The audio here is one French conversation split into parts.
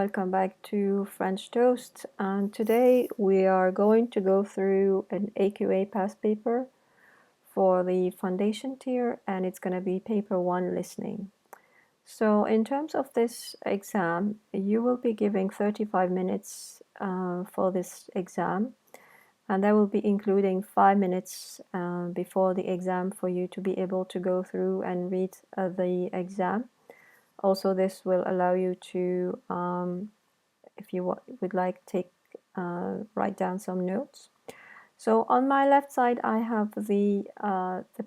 welcome back to French Toast. And today we are going to go through an AQA past paper for the foundation tier, and it's going to be paper 1 listening. So in terms of this exam, you will be giving 35 minutes for this exam, and that will be including 5 minutes before the exam for you to be able to go through and read the exam. Also, this will allow you to, if you would like, write down some notes. So on my left side, I have the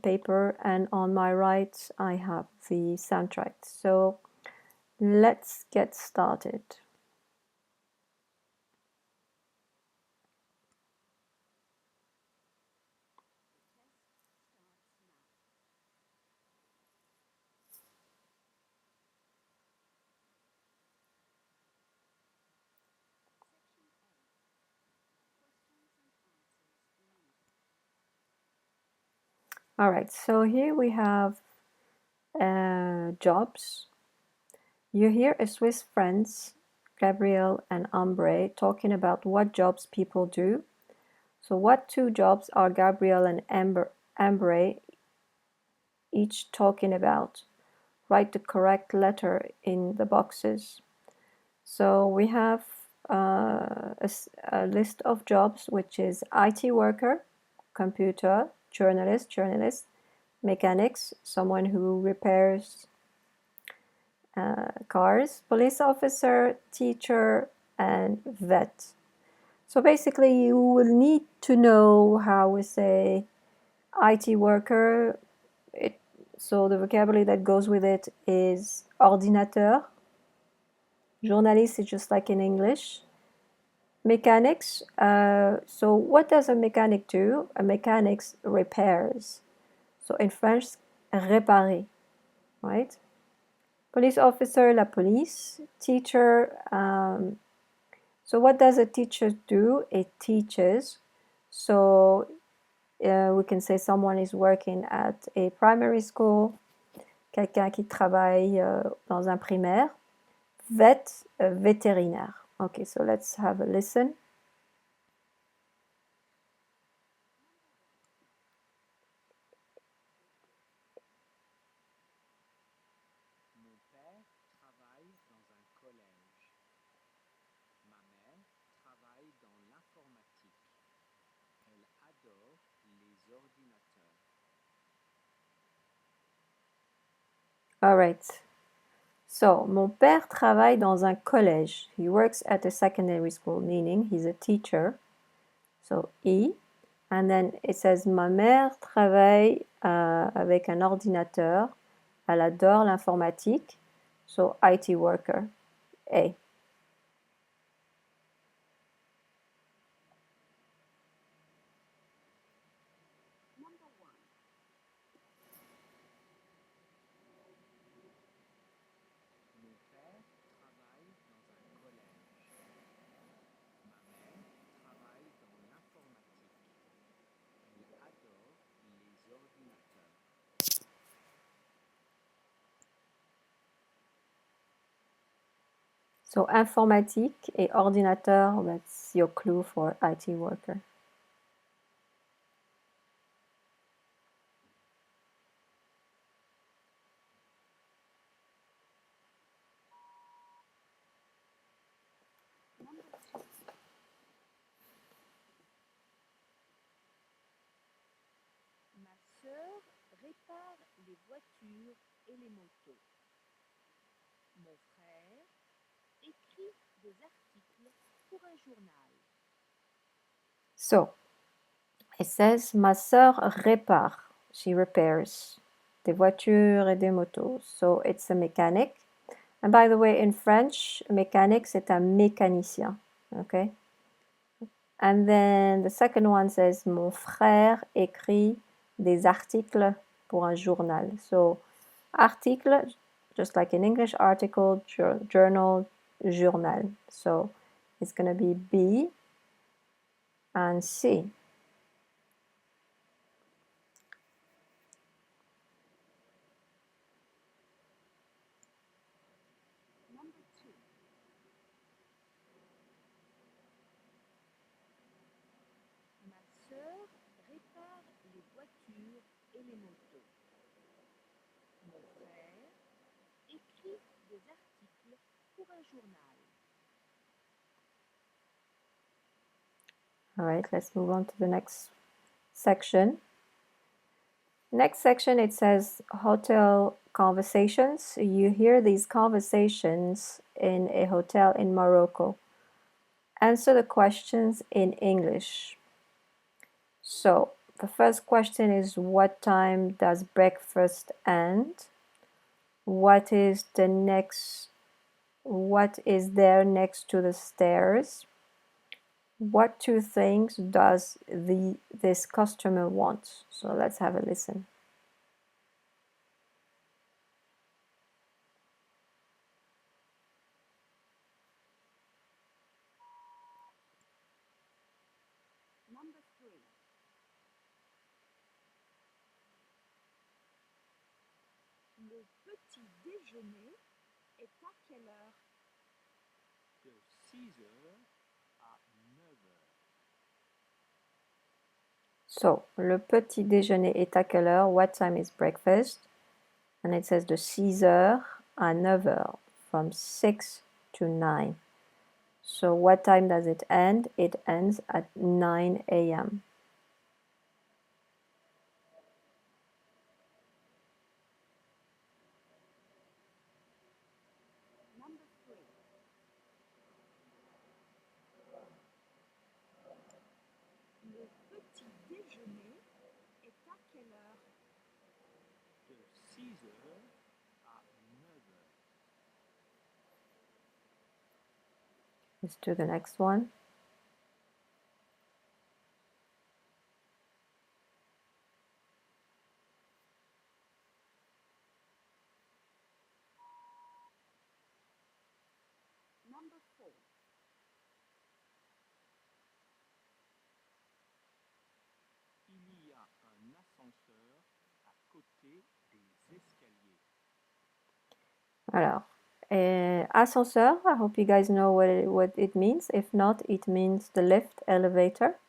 paper, and on my right, I have the soundtrack. So let's get started. All right, so here we have jobs. You hear a Swiss friends, Gabriel and Ambre, talking about what jobs people do. So what two jobs are Gabriel and Ambre each talking about? Write the correct letter in the boxes. So we have a list of jobs, which is IT worker, computer, journalist, mechanics, someone who repairs cars, police officer, teacher, and vet. So basically you will need to know how we say IT worker. So the vocabulary that goes with it is ordinateur. Journalist is just like in English. Mechanics. So what does a mechanic do? A mechanic repairs. So in French, réparer, right? Police officer, la police. Teacher. So what does a teacher do? It teaches. So we can say someone is working at a primary school. Quelqu'un qui travaille dans un primaire. Vet, vétérinaire. Okay, so let's have a listen. Mon père travaille dans un collège. Ma mère travaille dans l'informatique. Elle adore les ordinateurs. All right. So, mon père travaille dans un collège. He works at a secondary school, meaning he's a teacher. So, he. And then it says, ma mère travaille avec un ordinateur. Elle adore l'informatique. So, IT worker. A. Mon père travaille dans un collège. Ma mère travaille dans l'informatique. Elle adore les ordinateurs. So, informatique et ordinateur, that's your clue for IT worker. Ma sœur répare les voitures et les motos. Mon frère écrit des articles pour un journal. So, it says, ma sœur répare. She repairs des voitures et des motos. So, it's a mechanic. And by the way, in French, mécanique, c'est un mécanicien. Okay? And then the second one says, mon frère écrit des articles pour un journal. So, article, just like in English, article, journal, journal. So, it's going to be B and C. Number 2. et les motos. Mon frère écrit des articles pour un journal. All right, let's move on to the next section. Next section, it says hotel conversations. You hear these conversations in a hotel in Morocco. Answer the questions in English. So the first question is, what time does breakfast end? What is there next to the stairs? What two things does this customer want? So let's have a listen. Number 3. Le petit déjeuner est à quelle heure? De 6 heures à 9 heures. So, le petit déjeuner est à quelle heure? What time is breakfast? And it says de 6 heures à 9 heures, from 6 to 9. So, what time does it end? It ends at 9 a.m. Number 3. Le petit déjeuner est à quelle heure? De 6 heures à 9 heures. Let's do the next one. Number 4. Il y a un ascenseur à côté des escaliers. Alors, ascenseur, I hope you guys know what it means. If not, it means the lift, elevator.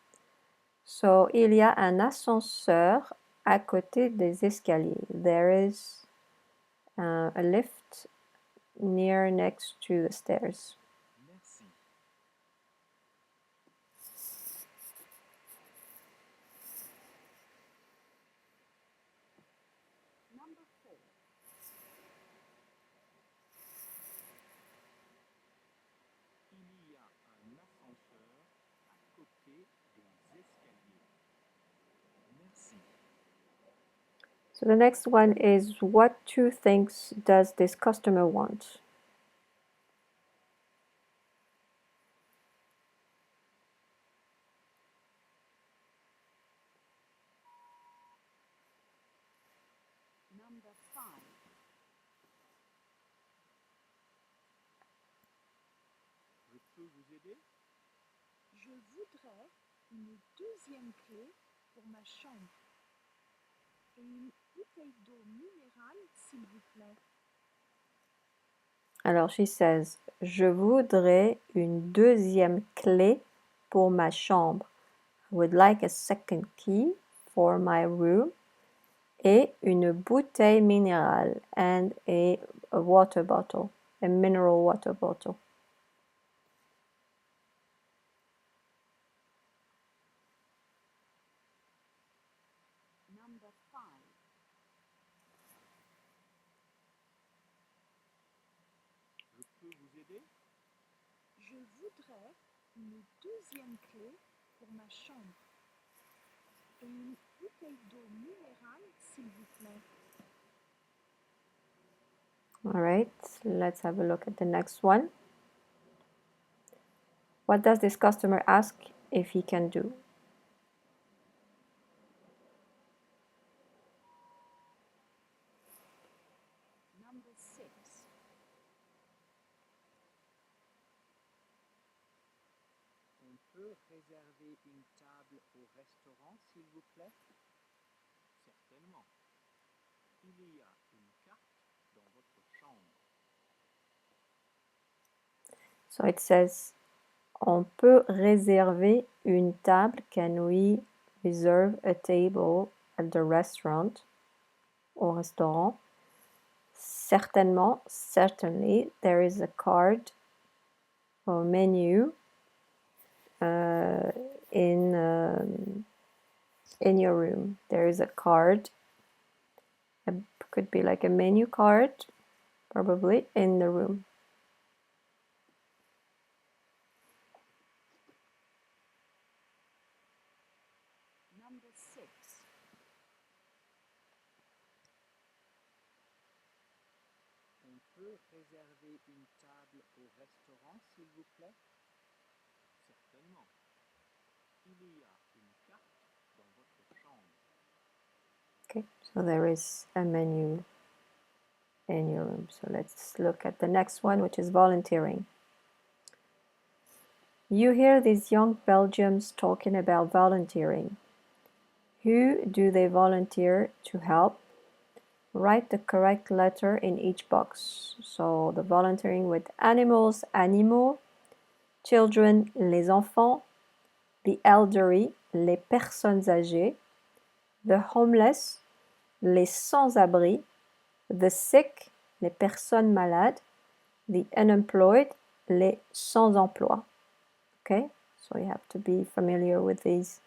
So, il y a un ascenseur à côté des escaliers. There is a lift next to the stairs. Merci. Number 4. Il y a un ascenseur à côté des escaliers. Merci. So the next one is, what two things does this customer want? Number 5. Je peux vous aider? Je voudrais une deuxième clé pour ma chambre et une bouteille d'eau minérale, s'il vous plaît. Alors, she says, je voudrais une deuxième clé pour ma chambre. I would like a second key for my room. Et une bouteille minérale, and a water bottle, a mineral water bottle. Number 5. Je peux vous aider? Je voudrais une deuxième clé pour ma chambre et une bouteille d'eau minérale, s'il vous plaît. All right, let's have a look at the next one. What does this customer ask if he can do? Number 6. On peut réserver une table au restaurant, s'il vous plaît? Certainement. Il y a une carte dans votre chambre. So it says, on peut réserver une table. Can we reserve a table at the restaurant, au restaurant. Certainement, certainly, there is a card or menu in your room. There is a card. It could be like a menu card, probably, in the room. Number 6. On peut réserver une table au restaurant, s'il vous plaît? Certainement. Il y a une carte dans votre chambre. Okay, so there is a menu in your room. So let's look at the next one, which is volunteering. You hear these young Belgians talking about volunteering. Who do they volunteer to help? Write the correct letter in each box. So the volunteering with animals, animaux, children, les enfants, the elderly, les personnes âgées, the homeless, les sans-abri, the sick, les personnes malades, the unemployed, les sans-emploi. Okay, so you have to be familiar with these,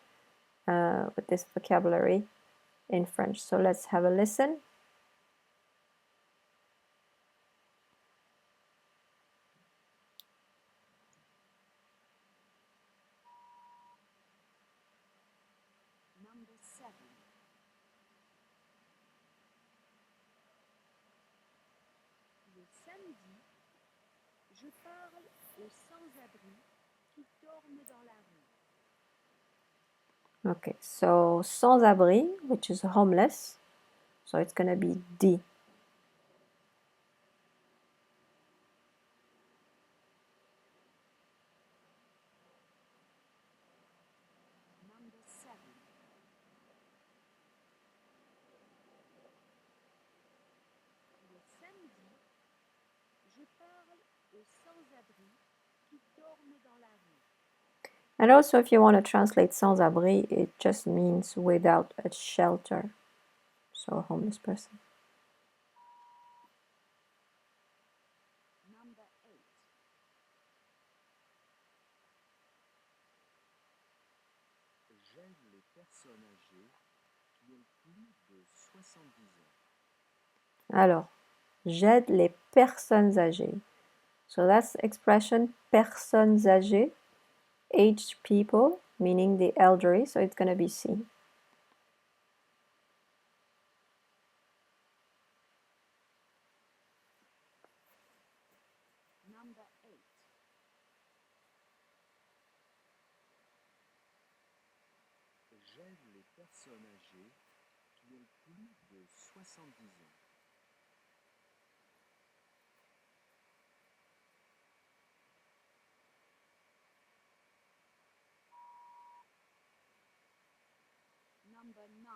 with this vocabulary in French. So let's have a listen. Number 7. Le samedi, je parle aux sans-abri qui dorment dans la rue. Okay, so sans-abri, which is homeless, so it's going to be D. Number 7. Le samedi, je parle aux sans-abri qui dorment dans la rue. And also, if you want to translate sans-abri, it just means without a shelter, so a homeless person. Number 8. J'aide les personnes âgées qui ont plus de 70 ans. Alors, j'aide les personnes âgées. So that's the expression personnes âgées, aged people, meaning the elderly, so it's going to be C. Number 8. J'aide les personnes âgées qui ont plus de 70 ans. Number 9.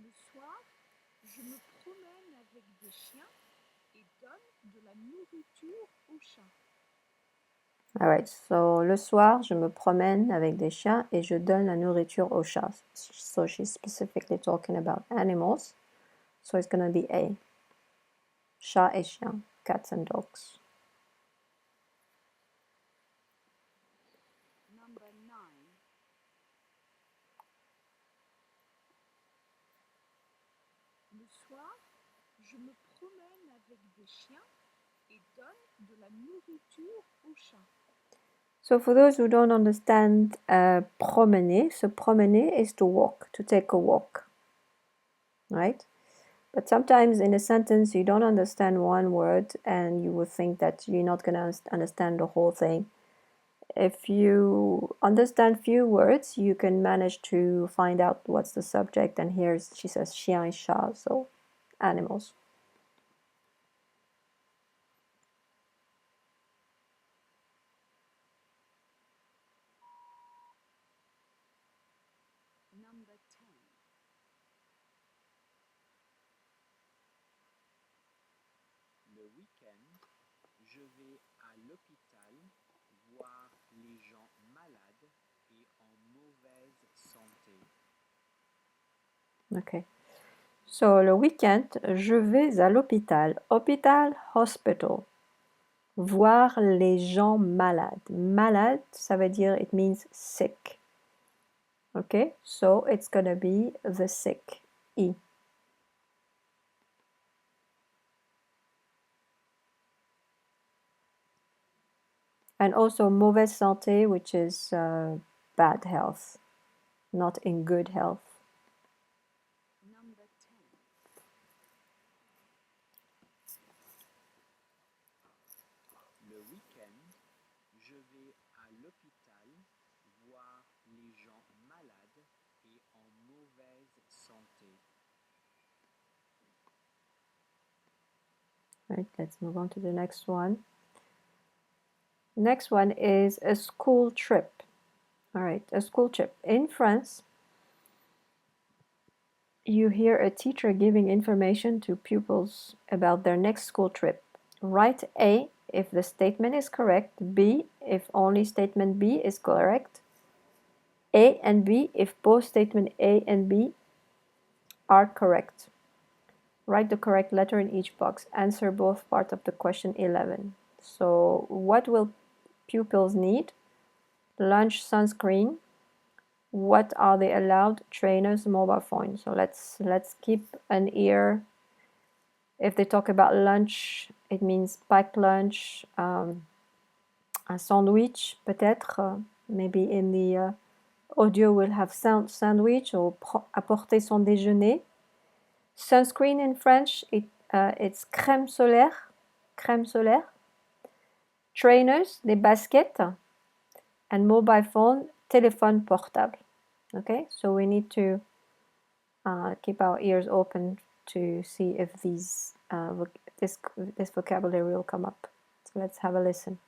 Le soir, je me promène avec des chiens et donne de la nourriture aux chats. Alright, so le soir, je me promène avec des chiens et je donne la nourriture aux chats. So she's specifically talking about animals. So it's going to be A. Chat et chien, cats and dogs. Number 9. Le soir, je me promène avec des chiens et donne de la nourriture aux chats. So for those who don't understand promener, so promener is to walk, to take a walk, right? But sometimes in a sentence you don't understand one word and you will think that you're not going to understand the whole thing. If you understand few words, you can manage to find out what's the subject, and here she says chien et chat, so animals. Number 10. Le week-end, je vais à l'hôpital voir les gens malades et en mauvaise santé. Ok. So, le week-end, je vais à l'hôpital. Hôpital, hospital. Voir les gens malades. Malade, ça veut dire it means sick. Okay, so it's gonna be the sick. E. And also mauvaise santé, which is bad health, not in good health. Number 10. Le week-end, je vais à l'hôpital voir les gens malades et en mauvaise santé. Right, let's move on to the next one. Next one is a school trip. All right, a school trip. In France, you hear a teacher giving information to pupils about their next school trip. Write A if the statement is correct, B if only statement B is correct, A and B if both statement A and B are correct. Write the correct letter in each box. Answer both parts of the question 11. So, what will pupils need? Lunch, sunscreen. What are they allowed? Trainers, mobile phone. So let's keep an ear. If they talk about lunch, it means packed lunch, un sandwich peut-être. Maybe in the audio we'll have sandwich or apporter son déjeuner. Sunscreen in French, it's crème solaire. Crème solaire. Trainers, des baskets. And mobile phone, téléphone portable. Okay, so we need to keep our ears open to see if this vocabulary will come up. So let's have a listen.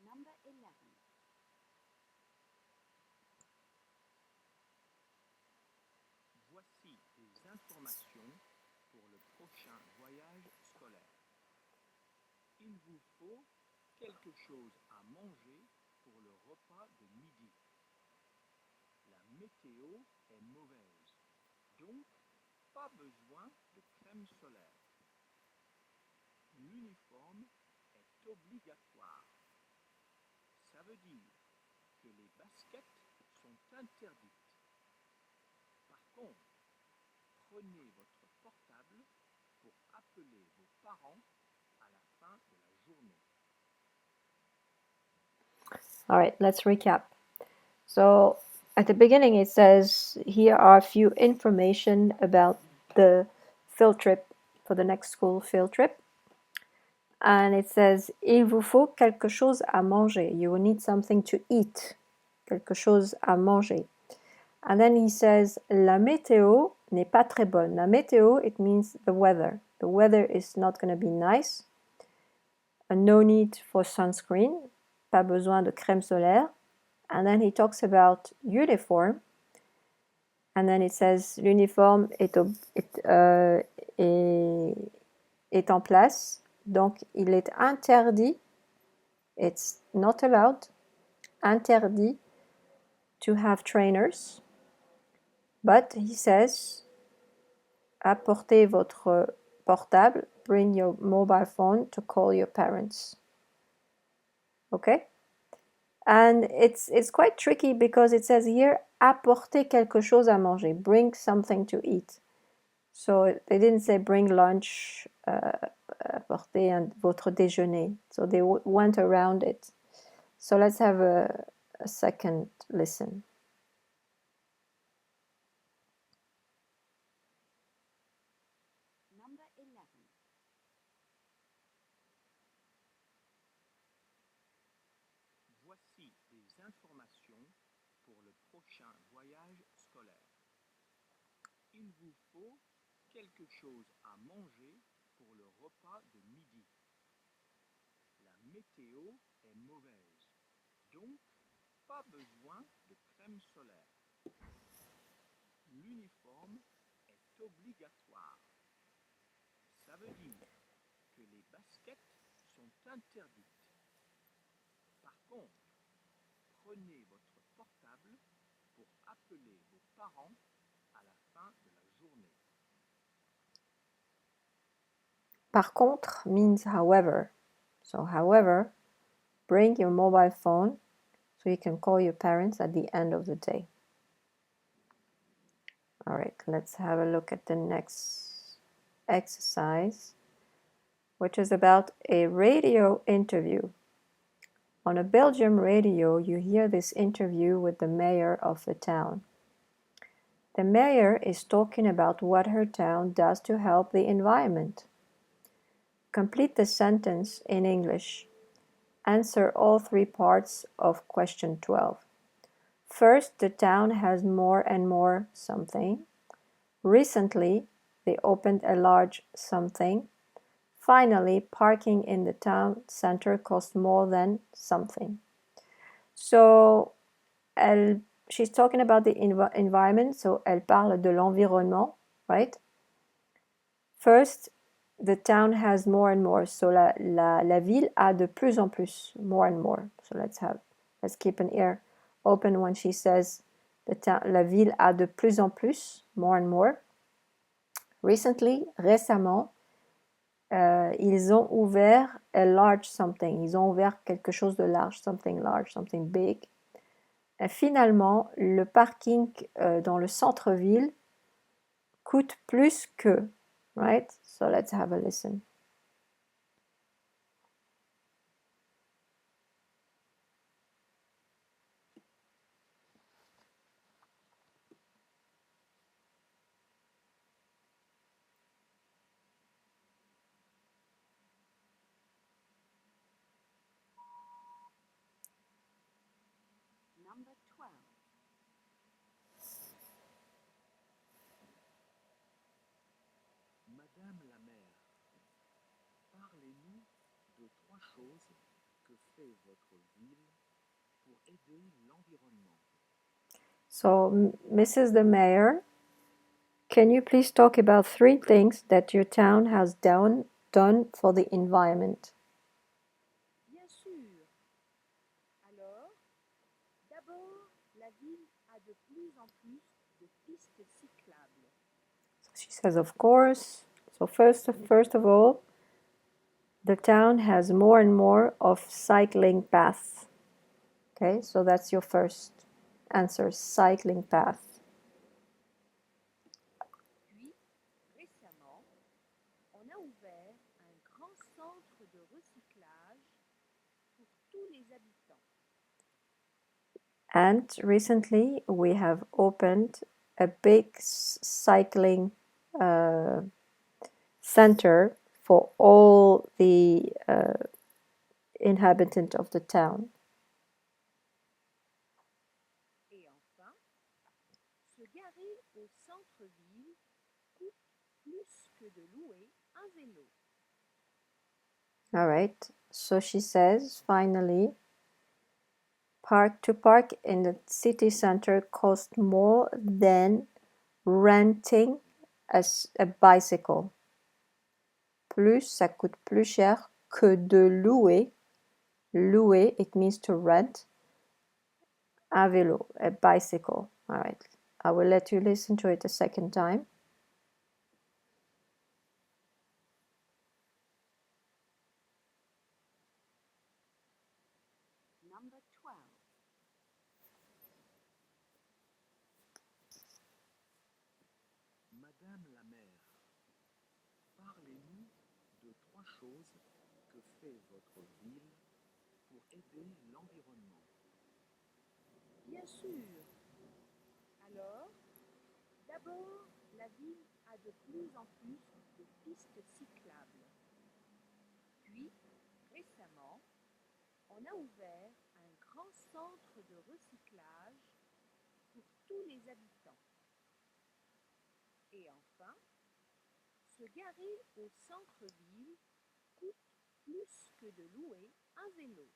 Number 11. Voici les informations pour le prochain voyage scolaire. Il vous faut quelque chose à manger pour le repas de midi. La météo est mauvaise, donc pas besoin de crème solaire. L'uniforme est obligatoire. Ça veut dire que les baskets sont interdites. Par contre, prenez votre portable pour appeler vos parents à la fin de la journée. All right, let's recap. So at the beginning it says here are a few information about the field trip for the next school field trip. And it says il vous faut quelque chose à manger. You will need something to eat. Quelque chose à manger. And then he says la météo n'est pas très bonne. La météo, it means the weather. The weather is not going to be nice. No need for sunscreen. Pas besoin de crème solaire. And then he talks about uniform. And then it says l'uniforme est en place. Donc, il est interdit. It's not allowed. Interdit to have trainers. But he says, apportez votre portable, bring your mobile phone to call your parents. Okay? And it's quite tricky because it says here, apporter quelque chose à manger, bring something to eat. So they didn't say bring lunch, apporter votre déjeuner. So they went around it. So let's have a second listen. Number 11. Voici des informations pour le prochain voyage scolaire. Il vous faut quelque chose à manger pour le repas de midi. La météo est mauvaise, donc pas besoin de crème solaire. L'uniforme est obligatoire. Ça veut dire que les baskets sont interdites. Par contre, prenez votre portable pour appeler vos parents à la fin de la journée. Par contre means however. So however, bring your mobile phone so you can call your parents at the end of the day. All right, let's have a look at the next exercise, which is about a radio interview. On a Belgium radio, you hear this interview with the mayor of the town. The mayor is talking about what her town does to help the environment. Complete the sentence in English. Answer all three parts of question 12. First, the town has more and more something. Recently, they opened a large something. Finally, parking in the town center costs more than something. So, she's talking about the environment, so elle parle de l'environnement, right? First, the town has more and more. So la ville a de plus en plus, more and more. So let's keep an ear open when she says la ville a de plus en plus, more and more. Recently, récemment, ils ont ouvert a large something. Ils ont ouvert quelque chose de large, something big. Et finalement, le parking dans le centre-ville coûte plus que, right? So let's have a listen. Number 12. Madame la maire, parlez-nous de trois choses que fait votre ville pour aider l'environnement. So, Mrs. the Mayor, can you please talk about three things that your town has done for the environment? Bien sûr. Alors, d'abord, la ville a de plus en plus de pistes cyclables. She says, of course. So first of all, the town has more and more of cycling paths. Okay, so that's your first answer, cycling path. Puis, récemment, on a ouvert un grand centre de recyclage pour tous les habitants. And recently, we have opened a big cycling center for all the inhabitants of the town. Et enfin, se garer au centre-ville coûte plus que de louer un vélo. All right, so she says, finally, to park in the city center costs more than renting a bicycle. Plus, ça coûte plus cher que de louer. Louer, it means to rent. Un vélo, a bicycle. All right, I will let you listen to it a second time. Number 12. Madame la maire, parlez-nous de trois choses que fait votre ville pour aider l'environnement. Bien sûr. Alors, d'abord, la ville a de plus en plus de pistes cyclables. Puis, récemment, on a ouvert un grand centre de recyclage pour tous les habitants. Et enfin, se garer au centre-ville coûte plus que de louer un vélo.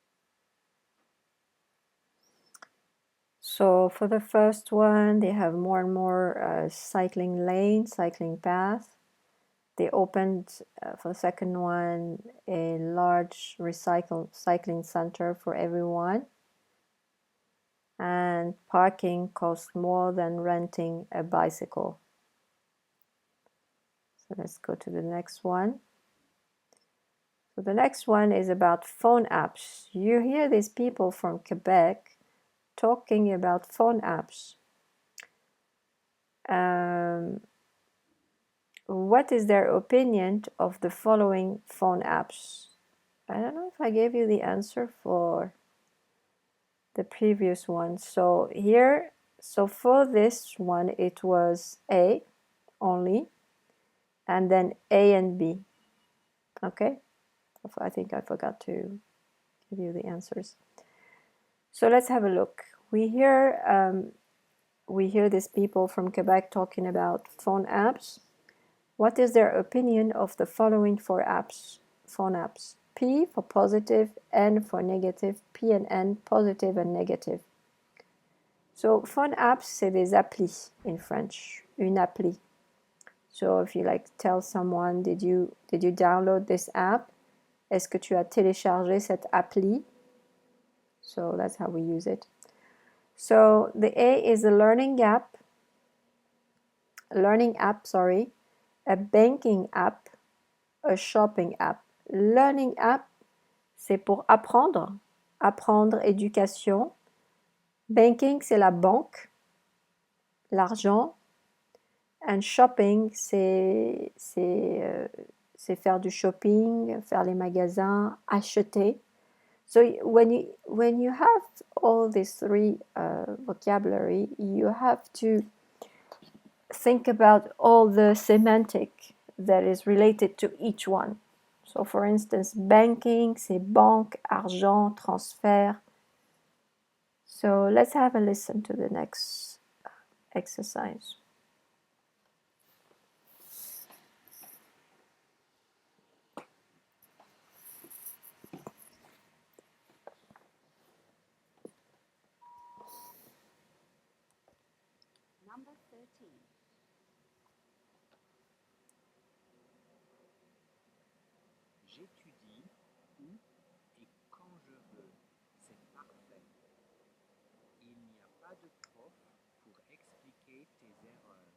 So for the first one, they have more and more cycling lanes, cycling paths. They opened, for the second one, a large recycling center for everyone. And parking costs more than renting a bicycle. So let's go to the next one. So the next one is about phone apps. You hear these people from Quebec talking about phone apps. What is their opinion of the following phone apps? I don't know if I gave you the answer for the previous one. So here, so for this one, it was A only, and then A and B. Okay, I think I forgot to give you the answers. So let's have a look. We hear these people from Quebec talking about phone apps. What is their opinion of the following four apps? Phone apps. P for positive, N for negative, P and N, positive and negative. So phone apps, c'est des applis in French. Une appli. So if you like tell someone, did you download this app? Est-ce que tu as téléchargé cette appli? So that's how we use it. So the A is a learning app, a banking app, a shopping app. Learning app, c'est pour apprendre, éducation. Banking, c'est la banque, l'argent. And shopping, c'est faire du shopping, faire les magasins, acheter. So when you have all these three vocabulary, you have to think about all the semantic that is related to each one. So for instance, banking, c'est banque, argent, transfert. So let's have a listen to the next exercise. Number 13. J'étudie où et quand je veux. C'est parfait. Il n'y a pas de prof pour expliquer tes erreurs.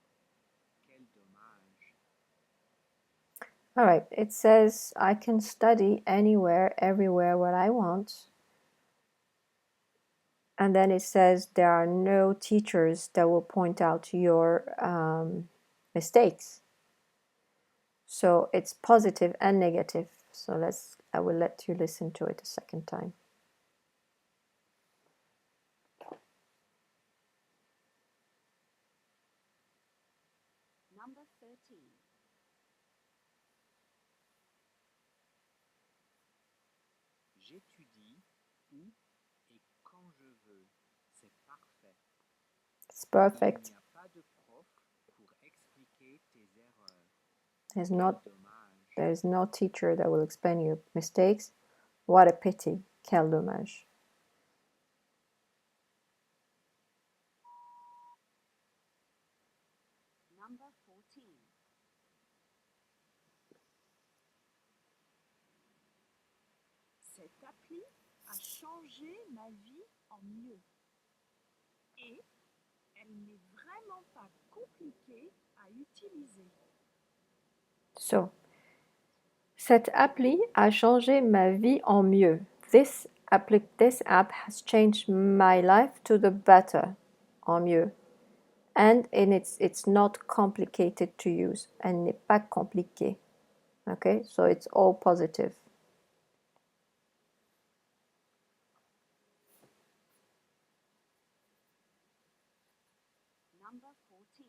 Quel dommage. All right, it says I can study anywhere, everywhere, what I want. And then it says there are no teachers that will point out your mistakes. So it's positive and negative. So I will let you listen to it a second time. Number 13. J'étudie où et quand je veux. C'est parfait. It's perfect. Il n'y a pas de prof pour expliquer tes erreurs. There's Quel not dommage. There is no teacher that will explain your mistakes. What a pity. Quel dommage. Number 14. Cette appli a changé ma vie en mieux. Et elle n'est vraiment pas compliquée à utiliser. So, cette appli a changé ma vie en mieux. This app has changed my life to the better, en mieux. And it's not complicated to use. Elle n'est pas compliquée. Okay, so it's all positive. Number 14.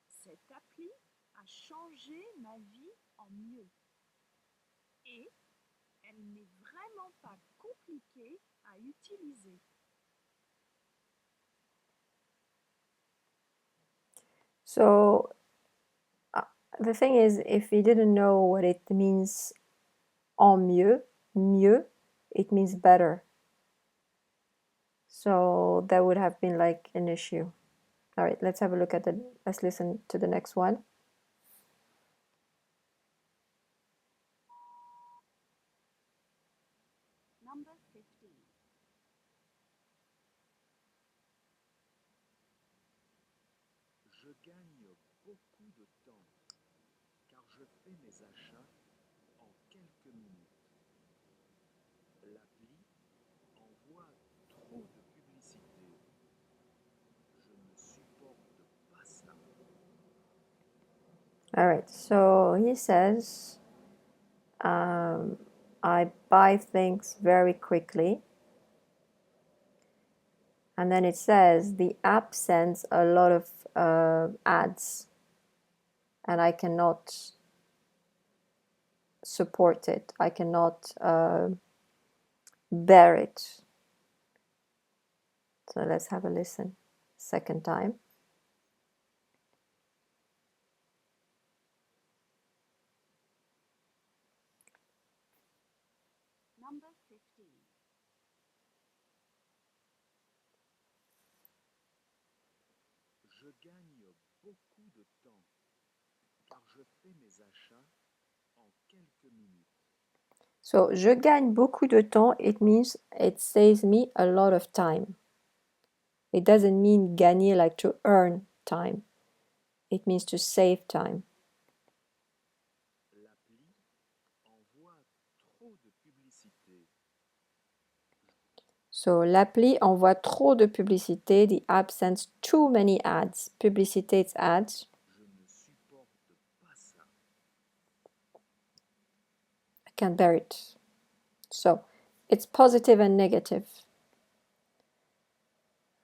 Cette appli a changé ma vie en mieux. Et elle n'est vraiment pas compliquée à utiliser. So the thing is, if you didn't know what it means en mieux, it means better. So that would have been like an issue. All right, let's have a look at let's listen to the next one. Number 15. Je gagne beaucoup de temps car je fais mes achats en quelques minutes. L'appli envoie trop de publicité. Je ne supporte pas ça. All right, so he says, I buy things very quickly. And then it says the app sends a lot of ads and I cannot support it. I cannot bear it. So let's have a listen. Second time. Number 15. Je gagne beaucoup de temps car je fais mes achats en quelques minutes. So, je gagne beaucoup de temps, it means it saves me a lot of time. It doesn't mean gagner like to earn time. It means to save time. L'appli envoie trop de publicité. So, l'appli envoie trop de publicité. The app sends too many ads. Publicité, it's ads. Je ne supporte pas ça. I can't bear it. So, it's positive and negative.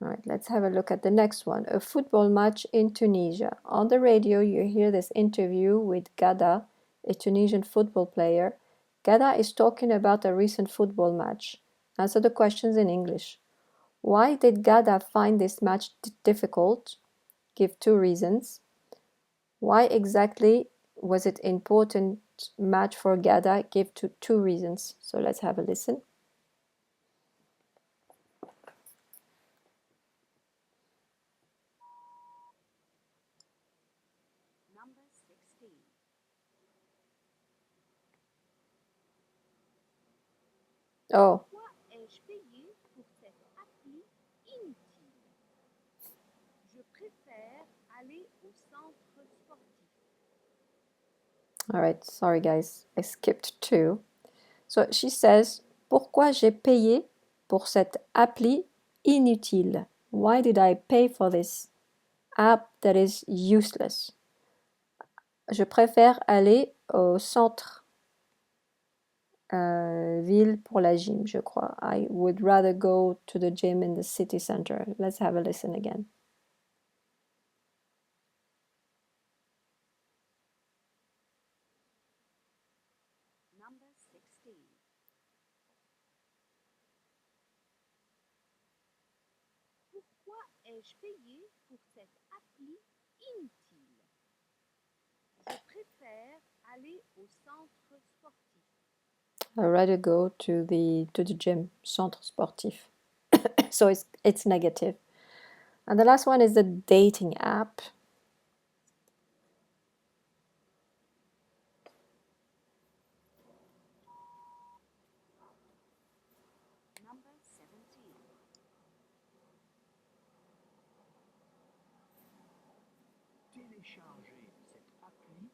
All right, let's have a look at the next one. A football match in Tunisia. On the radio, you hear this interview with Gada, a Tunisian football player. Gada is talking about a recent football match. Answer the questions in English. Why did Gada find this match difficult? Give 2 reasons. Why exactly was it important match for Gada? Give 2 reasons. So let's have a listen. Number 16. Oh, Pourquoi ai-je payé pour cette appli inutile? Je préfère aller au centre sportif. all right. Sorry, guys. I skipped 2. So she says, pourquoi j'ai payé pour cette appli inutile? Why did I pay for this app that is useless? Je préfère aller au centre ville pour la gym, je crois. I would rather go to the gym in the city center. Let's have a listen again. Number 16. Pourquoi ai-je payé pour cette appli inutile? Je préfère aller au centre sportif. I'd rather go to the gym, centre sportif. So it's negative. And the last one is the dating app. Number 17. Télécharger cette appli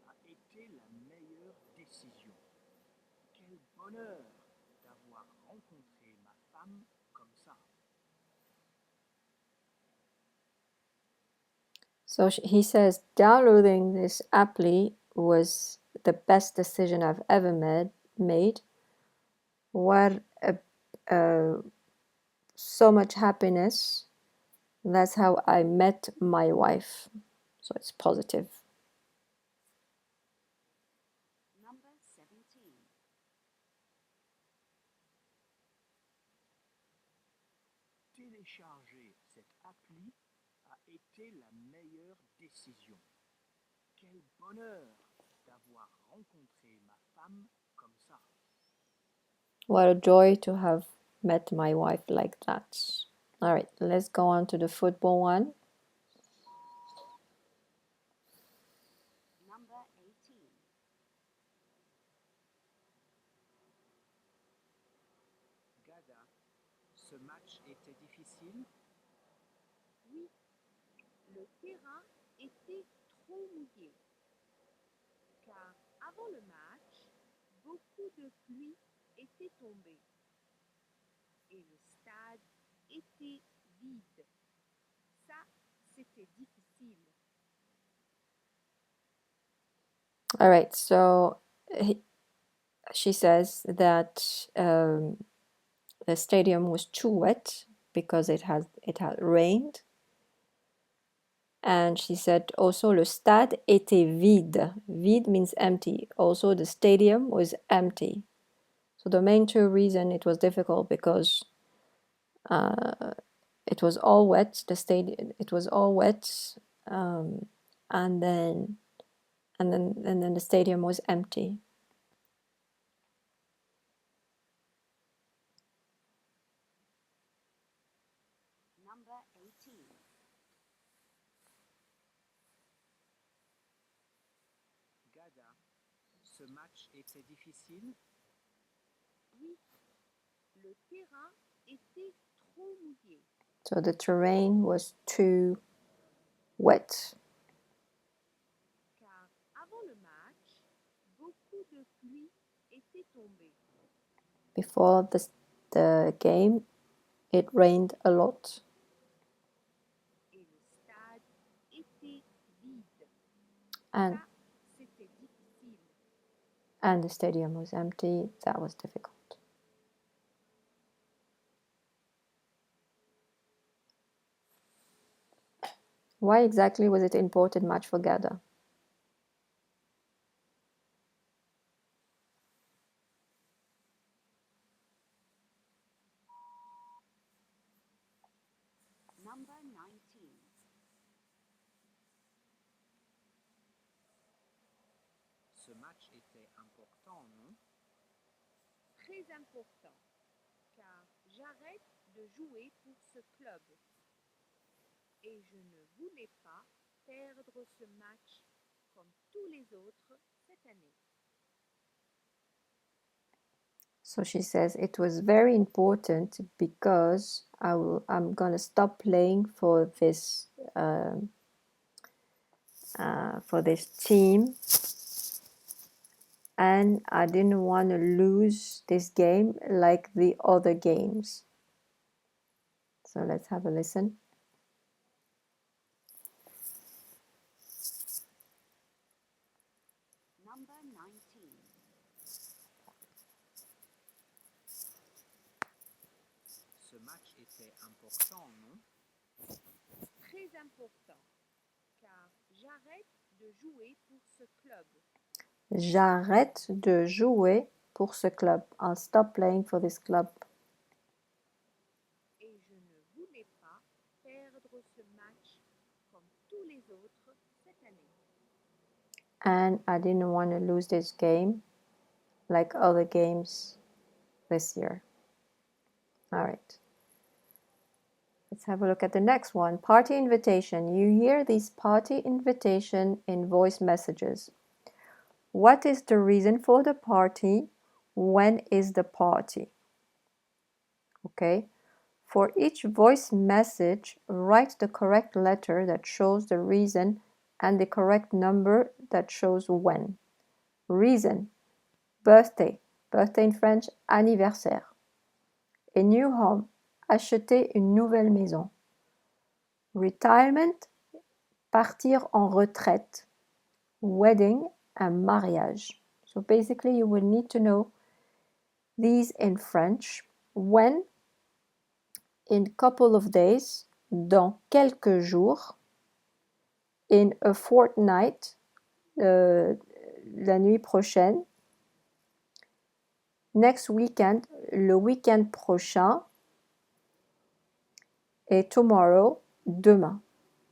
a été la meilleure décision. Quel bonheur d'avoir rencontré ma femme comme ça. So he says, downloading this appli was the best decision I've ever made. What so much happiness. That's how I met my wife. So it's positive. Number 17. Télécharger cette appli a été la meilleure décision. Quel bonheur d'avoir rencontré ma femme comme ça. What a joy to have met my wife like that. All right, let's go on to the football one. terrain était trop mouillé, car avant le match, beaucoup de pluie était tombée et le stade était vide. Ça, c'était difficile. All right, so she says that the stadium was too wet because it had rained. And she said also le stade était vide. Vide means empty. Also the stadium was empty. So the main two reason it was difficult because it was all wet. It was all wet, and then the stadium was empty. Number 18. Gada, ce match était difficile? Oui, le terrain était trop mouillé. So the terrain was too wet. Car avant le match, beaucoup de pluie était tombée. Before the game, it rained a lot. Et le stade était vide. And Ça, c'était difficile. and the stadium was empty. That was difficult. Why exactly was it an important match for Gada? Number 19. Ce match était important, non? Très important, car j'arrête de jouer pour ce club. Et je ne voulais pas perdre ce match comme tous les autres cette année. So she says it was very important because I'm gonna stop playing for this team, and I didn't want to lose this game like the other games. So let's have a listen. Number 19. Ce match était important, non? Très important, car j'arrête de jouer pour ce club. J'arrête de jouer pour ce club. I'll stop playing for this club. Et je ne voulais pas perdre ce match comme tous les autres cette année. And I didn't want to lose this game like other games this year. All right. Let's have a look at the next one. Party invitation. You hear these party invitation in voice messages. What is the reason for the party? When is the party? Okay. For each voice message, write the correct letter that shows the reason and the correct number that shows when. Reason, birthday. Birthday in French, anniversaire. A new home, acheter une nouvelle maison. Retirement, partir en retraite. Wedding, un mariage. So basically you will need to know these in French. When, in a couple of days, dans quelques jours, in a fortnight, la nuit prochaine, next weekend, le week-end prochain, et tomorrow, demain.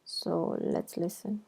So let's listen.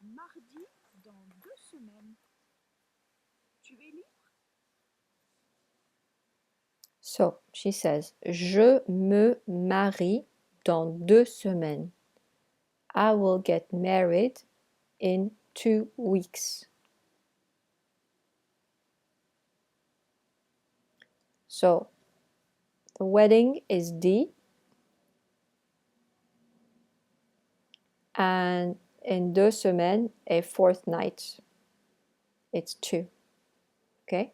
marie mardi dans 2 semaines. Tu es libre? So, she says, je me marie dans 2 semaines. I will get married in 2 weeks. So, the wedding is D, and in 2 semaines, a fortnight. It's 2. Okay?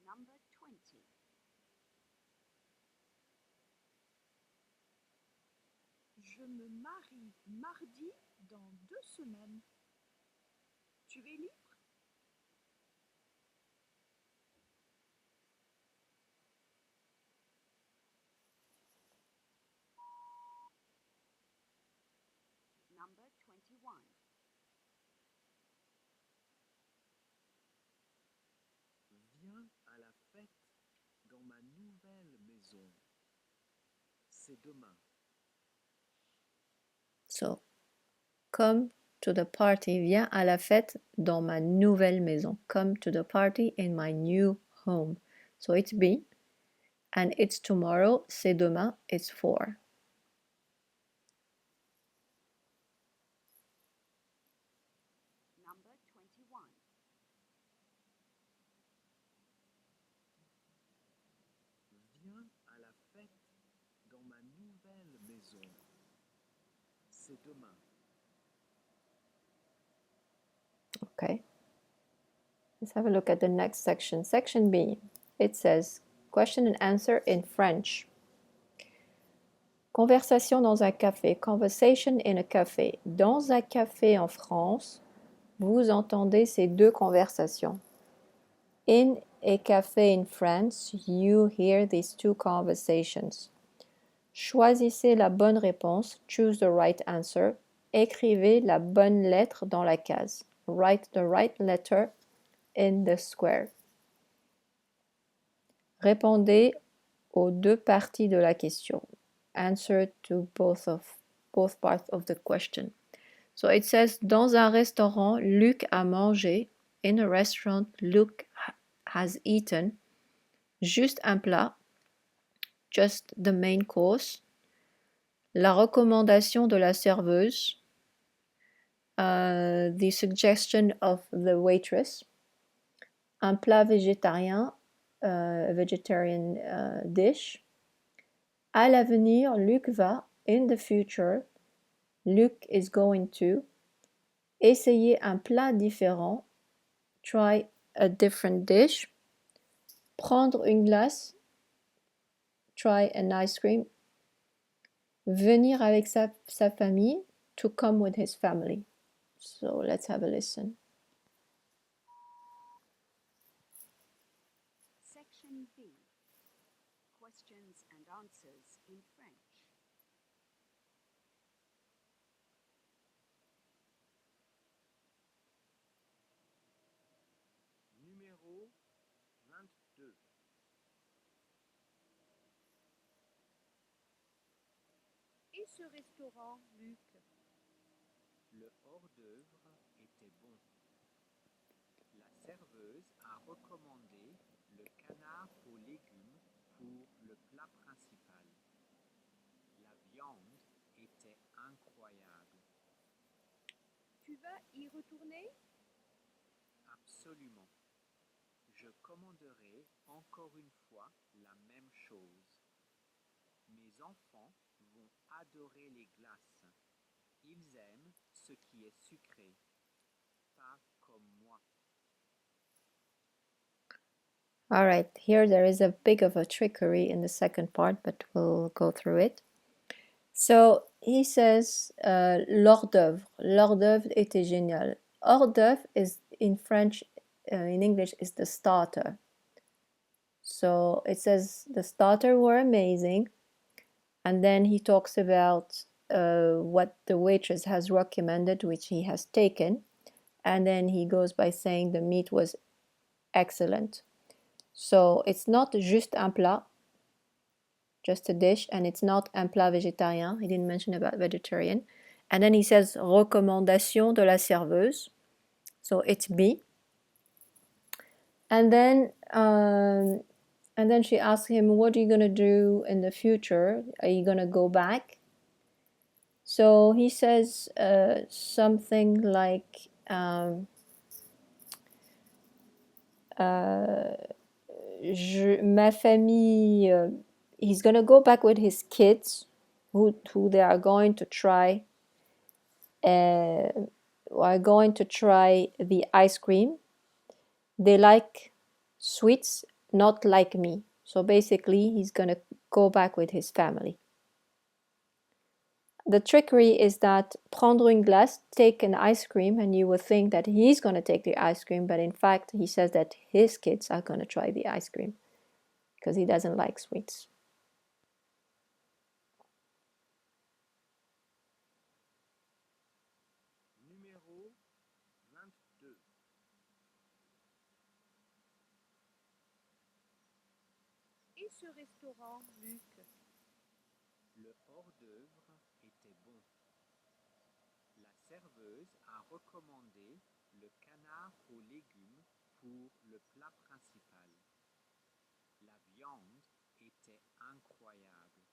Number 20. Je me marie mardi dans 2 semaines. Tu es libre? Number 21. Viens à la fête dans ma nouvelle maison. C'est demain. So, come to the party. Viens à la fête dans ma nouvelle maison. Come to the party in my new home. So it's B. And it's tomorrow. C'est demain. It's 4. Number 21. Viens à la fête dans ma nouvelle maison. C'est demain. Okay. Let's have a look at the next section. Section B. It says question and answer in French. Conversation dans un café. Conversation in a café. Dans un café en France, vous entendez ces deux conversations. In a café in France, you hear these two conversations. Choisissez la bonne réponse. Choose the right answer. Écrivez la bonne lettre dans la case. Write the right letter in the square. Répondez aux deux parties de la question. Answer to both parts of the question. So it says, dans un restaurant, Luc a mangé. In a restaurant, Luc has eaten. Juste un plat. Just the main course. La recommandation de la serveuse. The suggestion of the waitress. Un plat végétarien. A vegetarian dish. À l'avenir, Luc va. In the future, Luc is going to. Essayer un plat différent. Try a different dish. Prendre une glace. Try an ice cream. Venir avec sa famille. To come with his family. So let's have a listen. Section B. Questions and answers in French. Numéro 22. Et ce restaurant, Luc? Le hors-d'œuvre était bon. La serveuse a recommandé le canard aux légumes pour le plat principal. La viande était incroyable. Tu vas y retourner? Absolument. Je commanderai encore une fois la même chose. Mes enfants vont adorer les glaces. Ils aiment ce qui est sucré, pas comme moi. All right, here there is a bit of a trickery in the second part, but we'll go through it. So he says, l'hors d'œuvre. L'hors d'œuvre était génial. Hors d'œuvre is in French, in English, is the starter. So it says the starter were amazing. And then he talks about what the waitress has recommended, which he has taken. And then he goes by saying the meat was excellent. So it's not juste un plat. just a dish, and it's not un plat végétarien. He didn't mention about vegetarian. And then he says recommandation de la serveuse. So it's B. And then she asks him, what are you going to do in the future? Are you going to go back? So he says something like, ma famille, he's going to go back with his kids, who they are going to try, the ice cream. They like sweets, not like me. So basically, he's going to go back with his family. The trickery is that prendre une glace, take an ice cream, and you would think that he's going to take the ice cream, but in fact, he says that his kids are going to try the ice cream because he doesn't like sweets. Numéro 22. Et ce restaurant, Luc? Le hors-d'œuvre était bon. La serveuse a recommandé le canard aux légumes pour le plat principal. La viande était incroyable.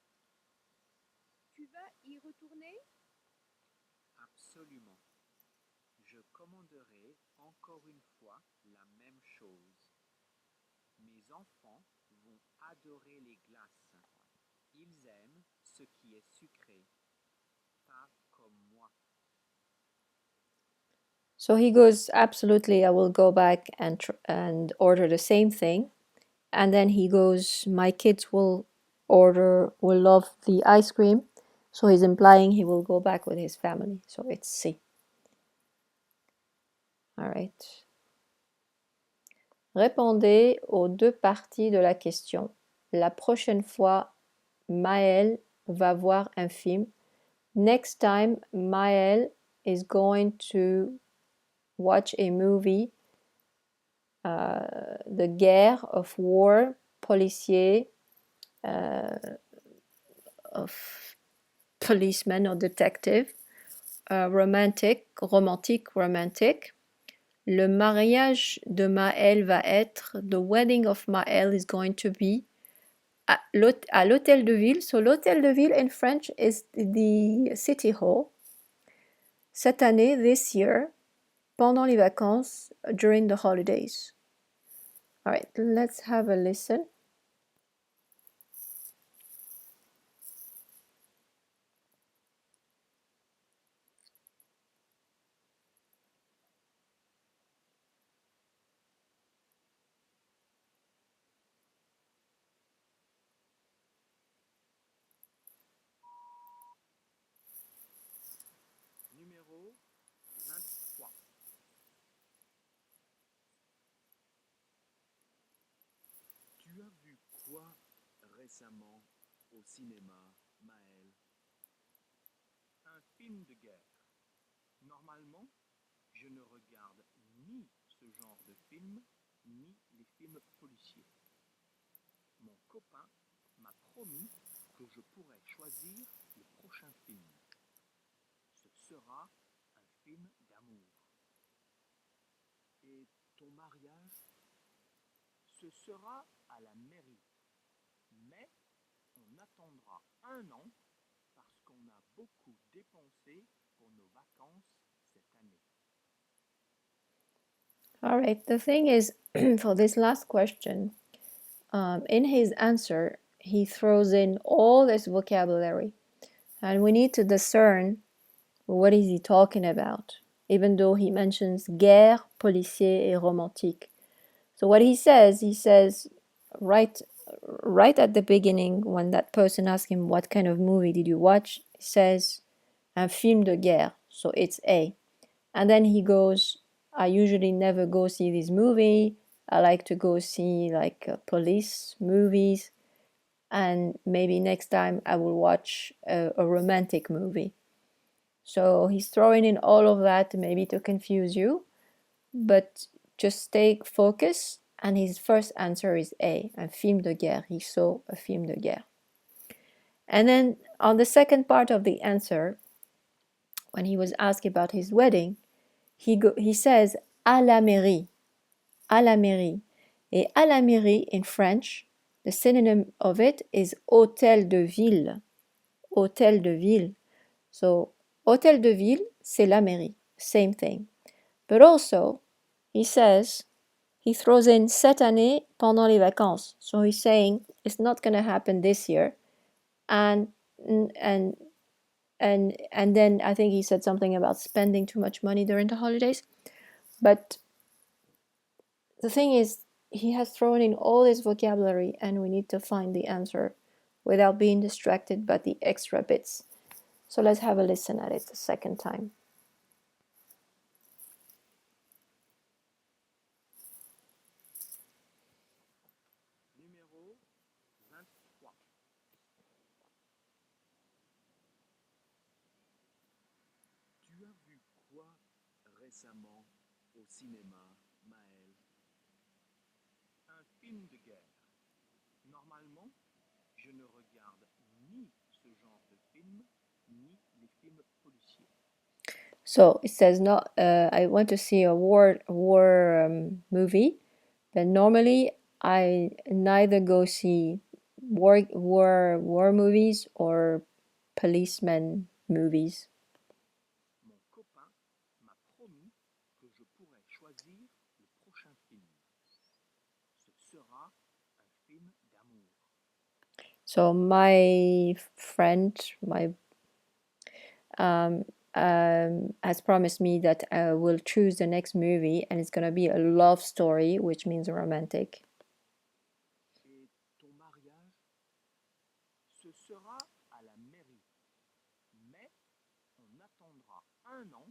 Tu vas y retourner? Absolument. Je commanderai encore une fois la même chose. Mes enfants vont adorer les glaces. Ils aiment ce qui est sucré, pas comme moi. So he goes, absolutely, I will go back and order the same thing. And then he goes, my kids will love the ice cream. So he's implying he will go back with his family. So it's C. All right. Répondez aux deux parties de la question. La prochaine fois, Maël va voir un film. Next time, Maël is going to watch a movie. The guerre of war, policier, of policeman or detective, romantic. Le mariage de Maël va être, the wedding of Maël is going to be à l'hôtel de ville. So l'hôtel de ville in French is the city hall. Cette année, this year, pendant les vacances, during the holidays. All right, let's have a listen. Numéro 23. Tu as vu quoi récemment au cinéma, Maël? Un film de guerre. Normalement, je ne regarde ni ce genre de film, ni les films policiers. Mon copain m'a promis que je pourrais choisir le prochain film. Ce sera un film d'amour. Et ton mariage? Ce sera à la mairie. Mais on attendra un an parce qu'on a beaucoup dépensé pour nos vacances cette année. All right, the thing is, for this last question, in his answer, he throws in all this vocabulary, and we need to discern what is he talking about, even though he mentions guerre, policier, et romantique. So what he says right at the beginning, when that person asks him what kind of movie did you watch, he says un film de guerre, so it's A. And then he goes, I usually never go see this movie. I like to go see like police movies, and maybe next time I will watch a romantic movie. So he's throwing in all of that maybe to confuse you, but just stay focused. And his first answer is A, un film de guerre. He saw a film de guerre. And then on the second part of the answer, when he was asked about his wedding, he says à la mairie, à la mairie. Et à la mairie in French, the synonym of it is hôtel de ville. Hôtel de ville. So, hôtel de ville, c'est la mairie. Same thing. But also, he says, he throws in cette année pendant les vacances. So he's saying it's not going to happen this year. And and and then I think he said something about spending too much money during the holidays. But the thing is, he has thrown in all his vocabulary and we need to find the answer without being distracted by the extra bits. So let's have a listen at it a second time. Numéro 23. Tu as vu quoi récemment au cinéma, Maël? Un film de guerre. Normalement, je ne regarde ni ce genre de film, ni les films policiers. So it says not. I want to see a war movie, but normally I neither go see war movies or policeman movies. Mon copain m'a promis que je pourrais choisir le prochain film. Ce sera un film d'amour. So my friend, has promised me that I will choose the next movie, and it's gonna be a love story, which means romantic. Et ton mariage? Ce sera à la mairie. Mais on attendra un an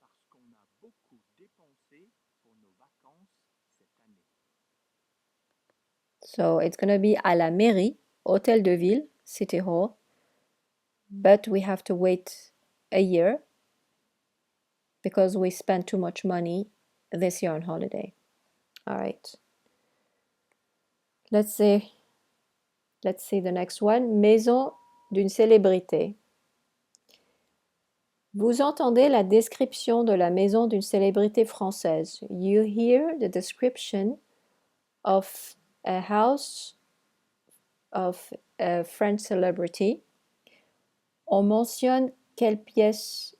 parce qu'on a beaucoup dépensé pour nos vacances cette année. So it's gonna be à la mairie, Hôtel de Ville, City Hall, but we have to wait a year because we spent too much money this year on holiday. All right. Let's see the next one. Maison d'une célébrité. Vous entendez la description de la maison d'une célébrité française. You hear the description of a house of a French celebrity. On mentionne quelle pièce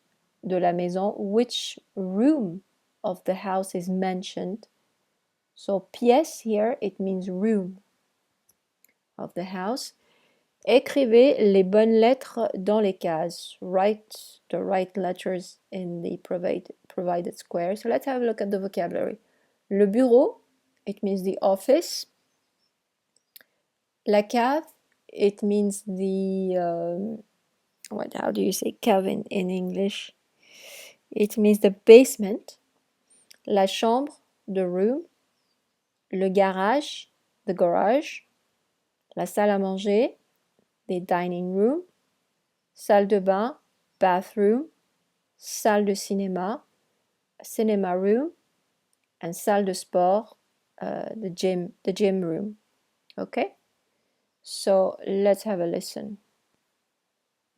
de la maison, which room of the house is mentioned. So pièce here, it means room of the house. Écrivez les bonnes lettres dans les cases. Write the right letters in the provided square. So let's have a look at the vocabulary. Le bureau, it means the office. La cave, it means the how do you say cave in English? It means the basement. La chambre, the room. Le garage, the garage. La salle à manger, the dining room. Salle de bain, bathroom. Salle de cinéma, cinema room. And salle de sport, the gym room. Okay? So let's have a listen.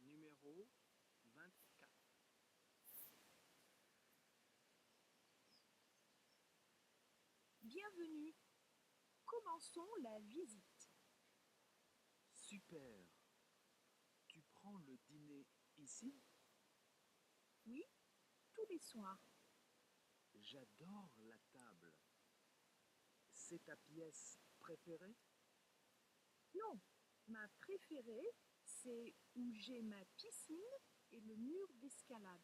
Numéro 24. Bienvenue. Commençons la visite. Super. Tu prends le dîner ici? Oui, tous les soirs. J'adore la table. C'est ta pièce préférée? Non, ma préférée, c'est où j'ai ma piscine et le mur d'escalade.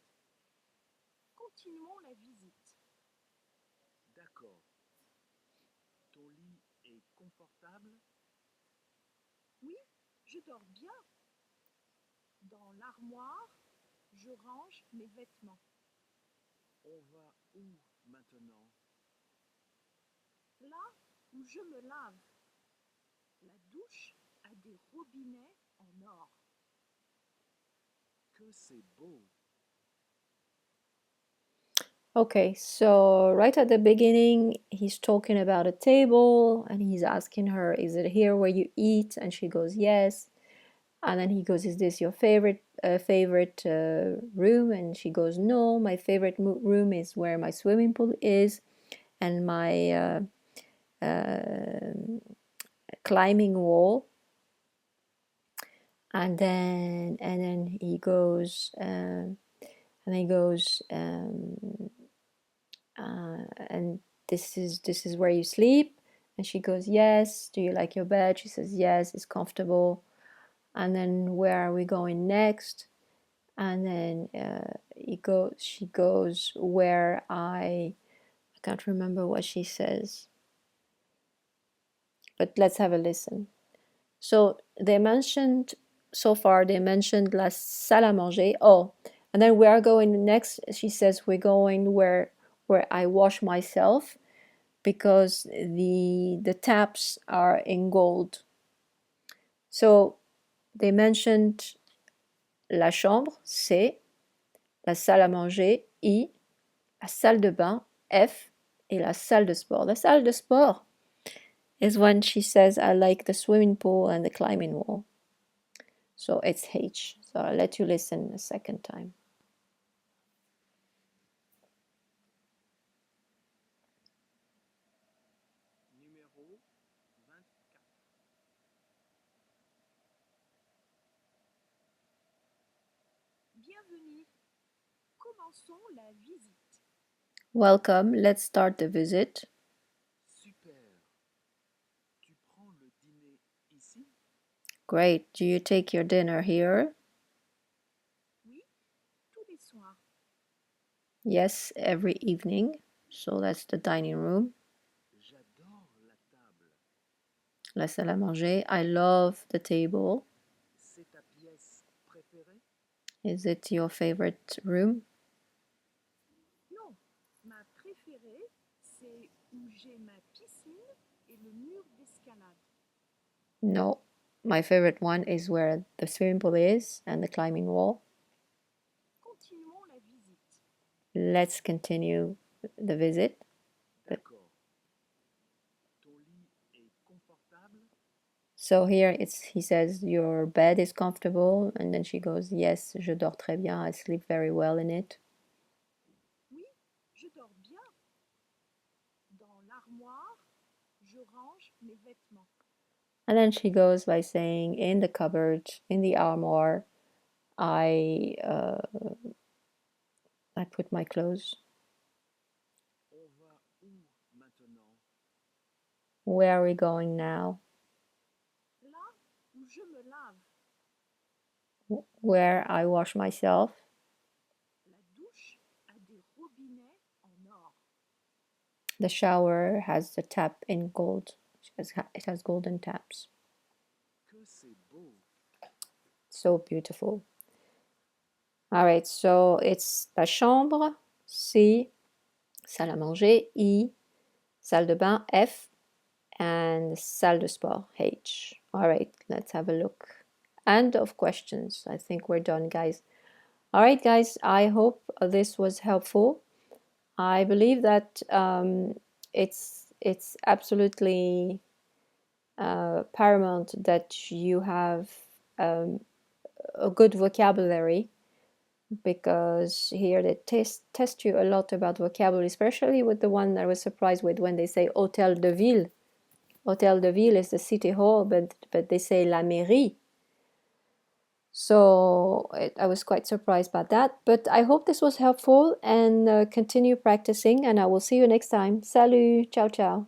Continuons la visite. D'accord. Ton lit est confortable? Oui, je dors bien. Dans l'armoire, je range mes vêtements. On va où maintenant? Là où je me lave. La douche a des robinets en or. Que c'est beau! Okay, so right at the beginning, he's talking about a table and he's asking her, is it here where you eat? And she goes, yes. And then he goes, is this your favorite room? And she goes, no, my favorite room is where my swimming pool is, and my climbing wall. And then he goes, and this is where you sleep. And she goes, yes. Do you like your bed? She says, yes, it's comfortable. And then, where are we going next? And then she goes where I can't remember what she says, but let's have a listen. So they mentioned la salle à manger. Oh, and then we are going next. She says we're going where I wash myself, because the taps are in gold. So they mentioned la chambre, C, la salle à manger, I, la salle de bain, F, et la salle de sport. La salle de sport is when she says, I like the swimming pool and the climbing wall. So it's H. So I'll let you listen a second time. Numéro 24. Bienvenue. Commençons la visite. Welcome, let's start the visit. Super. Tu prends le dîner ici? Great, do you take your dinner here? Oui, tous les soirs. Yes, every evening. So that's the dining room. J'adore la table. La salle à manger. I love the table. C'est ta pièce préférée? Is it your favorite room? Non, ma préférée, c'est où j'ai ma piscine et le mur d'escalade. No, my favorite one is where the swimming pool is and the climbing wall. Continuons la visite. Let's continue the visit. D'accord. Ton lit est confortable? So here he says, your bed is comfortable, and then she goes, yes, je dors très bien, I sleep very well in it. Oui, je dors bien. Dans l'armoire, je range mes vêtements. And then she goes by saying, in the cupboard, in the armoire, I put my clothes. On va où maintenant? Where are we going now? Là où je me lave. Where I wash myself. La douche a des robinets en or. The shower has the tap in gold. It has golden taps. Que c'est beau! So beautiful. All right, so it's la chambre, C, salle à manger, I, salle de bain, F, and salle de sport, H. All right, let's have a look. End of questions. I think we're done, guys. All right, guys, I hope this was helpful. I believe that it's absolutely paramount that you have a good vocabulary, because here they test you a lot about vocabulary, especially with the one I was surprised with when they say Hôtel de Ville. Hôtel de Ville is the city hall, but they say la mairie. So I was quite surprised by that, but I hope this was helpful, and continue practicing, and I will see you next time. Salut, ciao ciao.